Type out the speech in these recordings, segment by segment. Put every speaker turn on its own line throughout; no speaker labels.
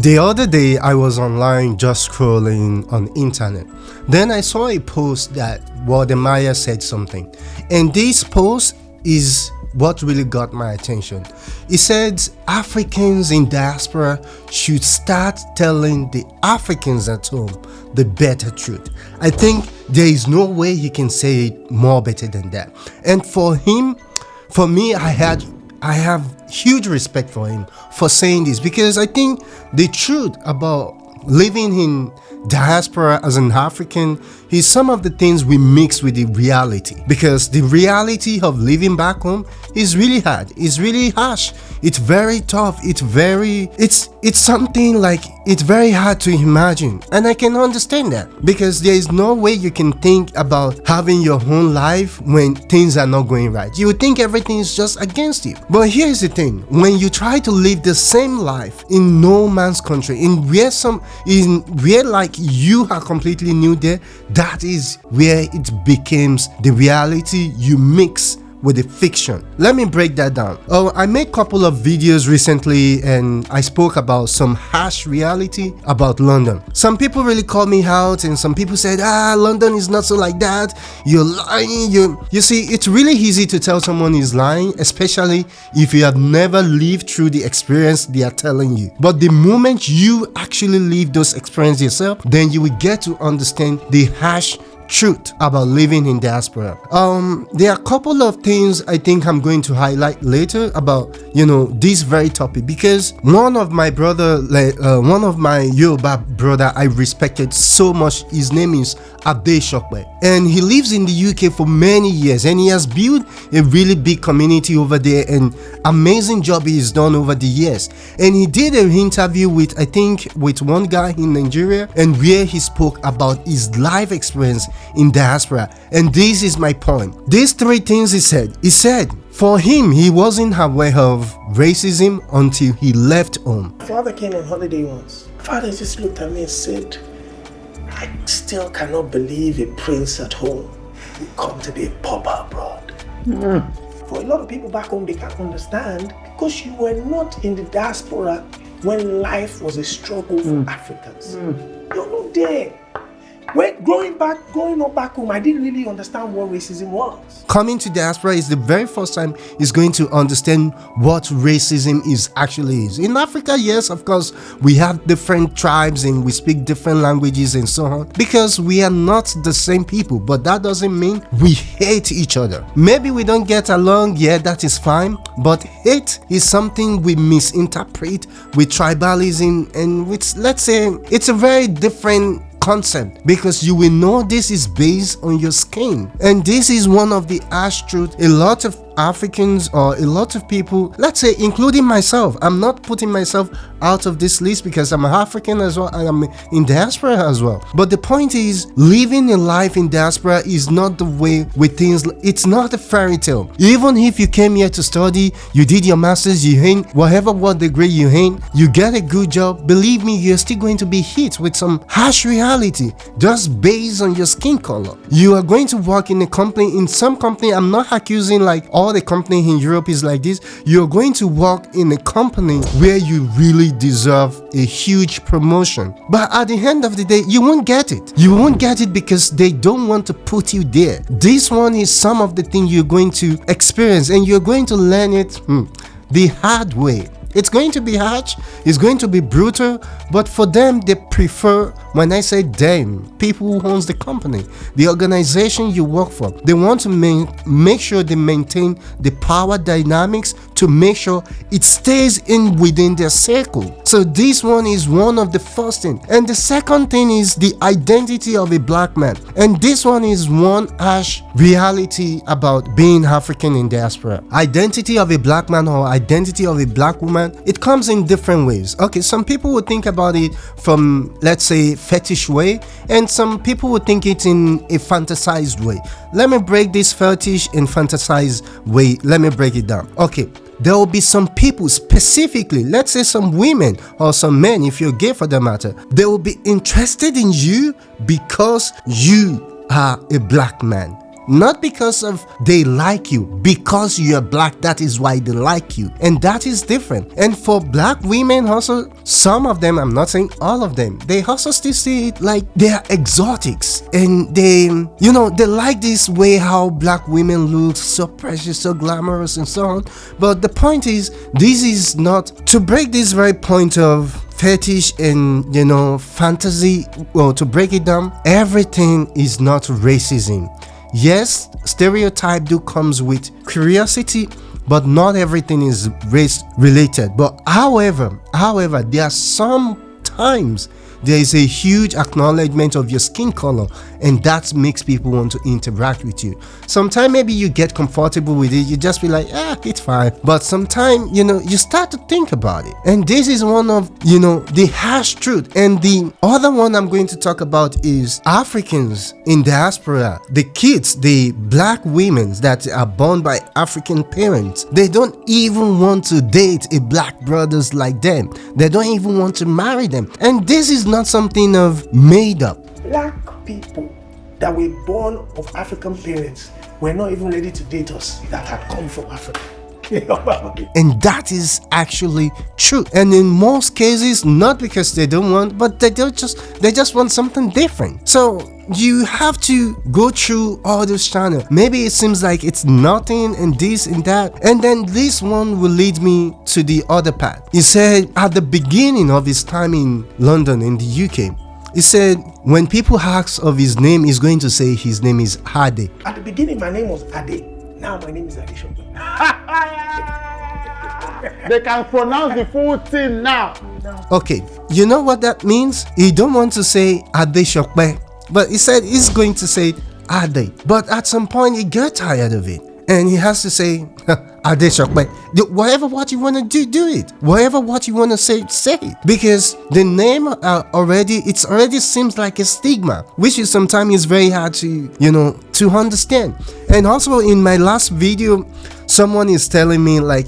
The other day I was online just scrolling on internet. Then I saw a post that Wode Maya said something. And this post is what really got my attention. It said Africans in diaspora should start telling the Africans at home the better truth. I think there is no way he can say it more better than that. And for me, I have huge respect for him for saying this, because I think the truth about living in diaspora as an African is some of the things we mix with the reality, because the reality of living back home is really hard, it's really harsh, it's very tough, it's something like it's very hard to imagine. And I can understand that, because there is no way you can think about having your own life when things are not going right. You would think everything is just against you. But here's the thing, when you try to live the same life in no man's country, in where like you are completely new there, that is where it becomes the reality you mix with the fiction. Let me break that down. I made a couple of videos recently and I spoke about some harsh reality about London. Some people really called me out and some people said, London is not so like that, you're lying. You see, it's really easy to tell someone is lying, especially if you have never lived through the experience they are telling you. But the moment you actually live those experiences yourself, then you will get to understand the harsh truth about living in diaspora. There are a couple of things I think I'm going to highlight later about this very topic, because one of my Yoruba brother I respected so much, his name is Adeshokwe, and he lives in the UK for many years and he has built a really big community over there, and amazing job he's done over the years. And he did an interview with one guy in Nigeria, and where he spoke about his life experience in diaspora. And this is my point. These three things he said for him, he wasn't aware of racism until he left home.
My father came on holiday once. My father just looked at me and said, I still cannot believe a prince at home would come to be a pauper abroad. For a lot of people back home, they can't understand, because you were not in the diaspora when life was a struggle for Africans. You're not there. When growing up back home, I didn't really understand what racism was.
Coming to diaspora is the very first time he's going to understand what racism actually is. In Africa, yes, of course, we have different tribes and we speak different languages and so on, because we are not the same people, but that doesn't mean we hate each other. Maybe we don't get along, yeah, that is fine, but hate is something we misinterpret with tribalism, and with, let's say, it's a very different concept, because you will know this is based on your skin. And this is one of the harsh truths a lot of Africans, or a lot of people, let's say including myself, I'm not putting myself out of this list because I'm an African as well, and I'm in diaspora as well. But the point is, living a life in diaspora is not the way with things. It's not a fairy tale. Even if you came here to study, you did your masters, you ain't what degree you ain't, you get a good job, believe me, you're still going to be hit with some harsh reality just based on your skin color. You are going to work in a company, in some company, I'm not accusing like all the company in Europe is like this. You're going to work in a company where you really deserve a huge promotion, but at the end of the day, you won't get it. You won't get it because they don't want to put you there. This one is some of the things you're going to experience, and you're going to learn it the hard way. It's going to be harsh, it's going to be brutal, but for them, they prefer, when I say them, people who owns the company, the organization you work for, they want to make sure they maintain the power dynamics to make sure it stays within their circle. So this one is one of the first things. And the second thing is the identity of a black man. And this one is one harsh reality about being African in diaspora. Identity of a black man or identity of a black woman, it comes in different ways. Okay, some people would think about it from, let's say, fetish way, and some people would think it in a fantasized way. Let me break this fetish and fantasized way, let me break it down. Okay, there will be some people specifically, let's say some women or some men, if you're gay for that matter, they will be interested in you because you are a black man. not because of they like you, because you're black, that is why they like you, and that is different. And for black women also, some of them, I'm not saying all of them, they also still see it like they are exotics, and they like this way how black women look, so precious, so glamorous, and so on. But the point is, this is not to break this very point of fetish and fantasy. Well, to break it down, everything is not racism. Yes, stereotype do comes with curiosity, but not everything is race related. But however, there are some times there is a huge acknowledgement of your skin color, and that makes people want to interact with you. Sometimes maybe you get comfortable with it, you just be like, it's fine. But sometimes, you start to think about it. And this is one of, the harsh truth. And the other one I'm going to talk about is Africans in diaspora, the kids, the black women that are born by African parents. They don't even want to date a black brothers like them. They don't even want to marry them. And this is not something of made up.
Black people that were born of African parents were not even ready to date us that had come from Africa.
And that is actually true. And in most cases, not because they don't want, but they just want something different. So you have to go through all those channels. Maybe it seems like it's nothing and this and that, and then this one will lead me to the other part. He said at the beginning of his time in London, in the UK, he said when people ask of his name, he's going to say his name is Ade.
At the beginning, my name was Ade. Now my name is Adishon.
They can pronounce the full thing now.
Okay, you know what that means? He don't want to say Ade Shokbe, but he said he's going to say Ade. But at some point, he got tired of it, and he has to say Ade Shokbe. Whatever what you want to do it. Whatever what you want to say it. Because the name already seems like a stigma, which is sometimes very hard to understand. And also in my last video, someone is telling me like,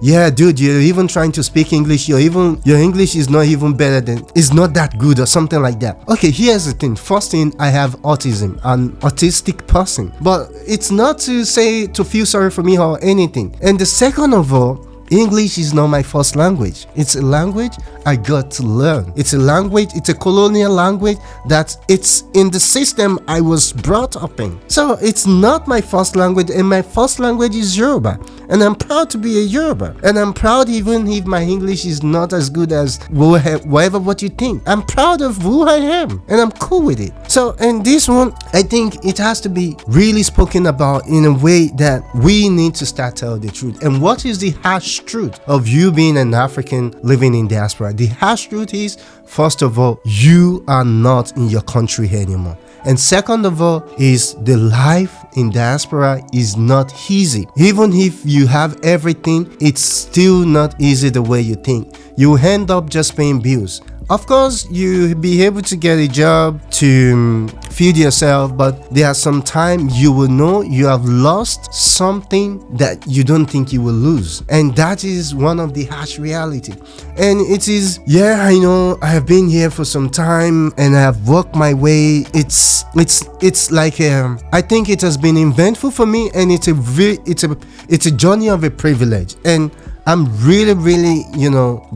yeah, dude, you're even trying to speak English. Your English is not even better than, it's not that good or something like that. Okay, here's the thing. First thing, I have autism. I'm an autistic person. But it's not to say to feel sorry for me or anything. And the second of all, English is not my first language. It's a language I got to learn. It's a language, it's a colonial language that it's in the system I was brought up in. So it's not my first language, and my first language is Yoruba. And I'm proud to be a Yoruba. And I'm proud even if my English is not as good as whatever what you think. I'm proud of who I am, and I'm cool with it. So in this one, I think it has to be really spoken about in a way that we need to start telling the truth. And what is the harsh truth of you being an African living in diaspora? The harsh truth is, first of all, you are not in your country anymore. And second of all is the life in diaspora is not easy. Even if you have everything, it's still not easy the way you think. You end up just paying bills. Of course, you'll be able to get a job to feed yourself, but there are some time you will know you have lost something that you don't think you will lose. And that is one of the harsh reality. And it is, yeah, I know I have been here for some time and I have worked my way. It's like, I think it has been eventful for me, and it's a journey of a privilege. And I'm really, really,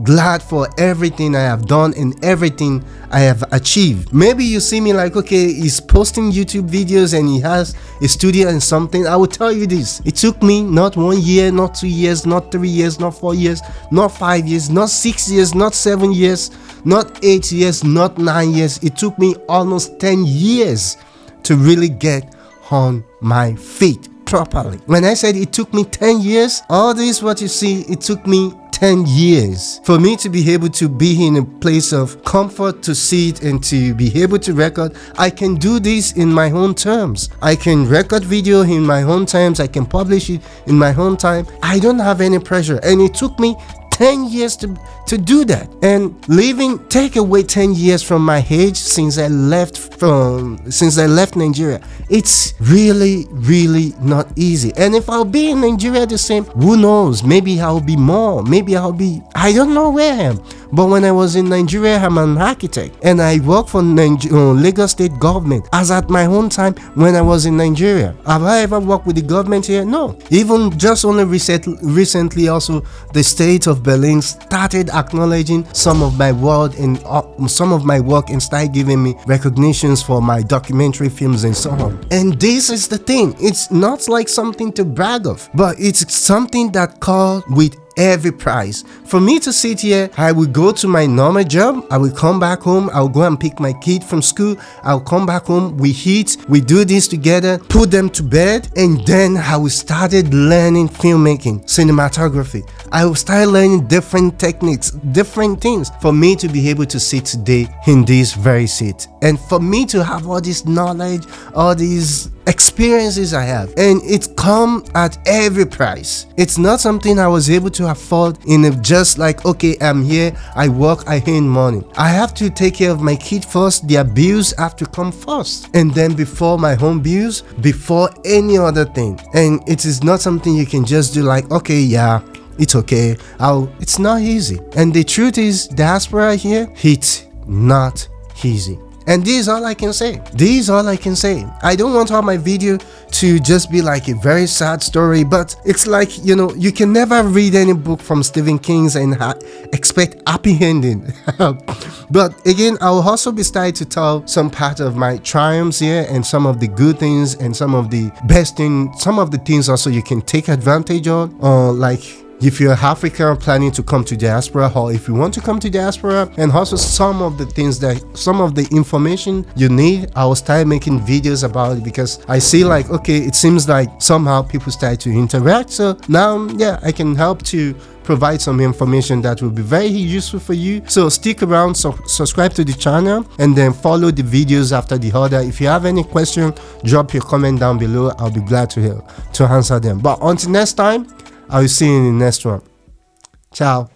glad for everything I have done and everything I have achieved. Maybe you see me like, okay, he's posting YouTube videos and he has a studio and something. I will tell you this. It took me not 1 year, not 2 years, not 3 years, not 4 years, not 5 years, not 6 years, not 7 years, not 8 years, not 9 years. It took me almost 10 years to really get on my feet properly. When I said it took me 10 years, all this what you see, it took me 10 years for me to be able to be in a place of comfort to sit and to be able to record. I can do this in my own terms. I can record video in my own terms. I can publish it in my own time. I don't have any pressure, and it took me 10 years to do that. And take away 10 years from my age since I left Nigeria. It's really, really not easy. And if I'll be in Nigeria the same, who knows? Maybe I'll be more. I don't know where I am. But when I was in Nigeria, I'm an architect and I work for Lagos State government as at my own time when I was in Nigeria. Have I ever worked with the government here? No. Even just only recently also, the state of Berlin started acknowledging some of my work and started giving me recognitions for my documentary films and so on. And this is the thing. It's not like something to brag of, but it's something that comes with every price. For me to sit here, I will go to my normal job, I will come back home, I'll go and pick my kid from school, I'll come back home, we eat, we do this together, put them to bed, and then I will started learning filmmaking, cinematography. I will start learning different techniques, different things for me to be able to sit today in this very seat. And for me to have all this knowledge, all these experiences I have, and it's come at every price. It's not something I was able to afford in just like, okay, I'm here, I work, I earn money. I have to take care of my kid first. Their bills have to come first, and then before my home bills, before any other thing. And it is not something you can just do like, okay, yeah, it's okay. It's not easy. And the truth is, diaspora here, it's not easy. And this is all I can say. I don't want all my video to just be like a very sad story, but it's like, you can never read any book from Stephen King and expect happy ending. But again, I will also be starting to tell some part of my triumphs here and some of the good things and some of the best things, some of the things also you can take advantage of, like if you're African planning to come to diaspora, or if you want to come to diaspora, and also some of the information you need, I will start making videos about it, because I see like, okay, it seems like somehow people start to interact. So now, yeah, I can help to provide some information that will be very useful for you. So stick around, subscribe to the channel, and then follow the videos after the other. If you have any question, drop your comment down below. I'll be glad to answer them. But until next time, I will see you in the next one. Ciao.